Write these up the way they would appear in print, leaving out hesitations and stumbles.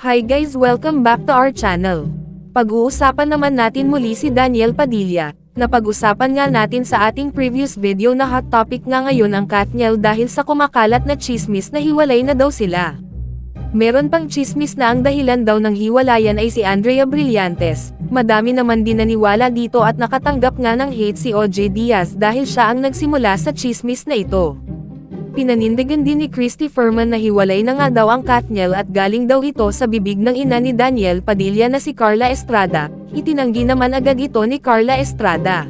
Hi guys, welcome back to our channel. Pag-uusapan naman natin muli si Daniel Padilla. Napag-usapan nga natin sa ating previous video na hot topic nga ngayon ang Katniel dahil sa kumakalat na chismis na hiwalay na daw sila. Meron pang chismis na ang dahilan daw ng hiwalayan ay si Andrea Brillantes. Madami naman din naniwala dito at nakatanggap nga ng hate si OJ Diaz dahil siya ang nagsimula sa chismis na ito. Pinanindigan din ni Christy Ferman na hiwalay na nga daw ang Katniel at galing daw ito sa bibig ng ina ni Daniel Padilla na si Carla Estrada. Itinanggi naman agad ito ni Carla Estrada.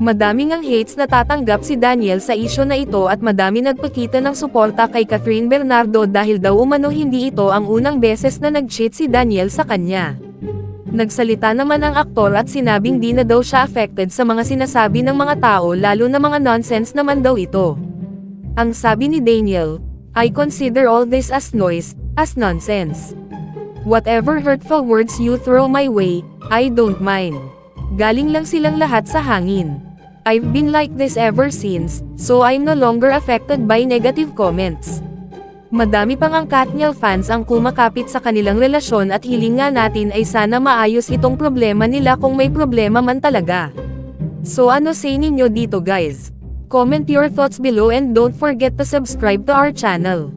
Madaming ang hates na tatanggap si Daniel sa isyu na ito at madami nagpakita ng suporta kay Catherine Bernardo dahil daw umano hindi ito ang unang beses na nag-cheat si Daniel sa kanya. Nagsalita naman ang aktor at sinabing di na daw siya affected sa mga sinasabi ng mga tao lalo na mga nonsense naman daw ito. Ang sabi ni Daniel, "I consider all this as noise, as nonsense. Whatever hurtful words you throw my way, I don't mind. Galing lang silang lahat sa hangin. I've been like this ever since, so I'm no longer affected by negative comments." Madami pang ang Katniel fans ang kumakapit sa kanilang relasyon at hiling nga natin ay sana maayos itong problema nila kung may problema man talaga. So ano say ninyo dito guys? Comment your thoughts below and don't forget to subscribe to our channel.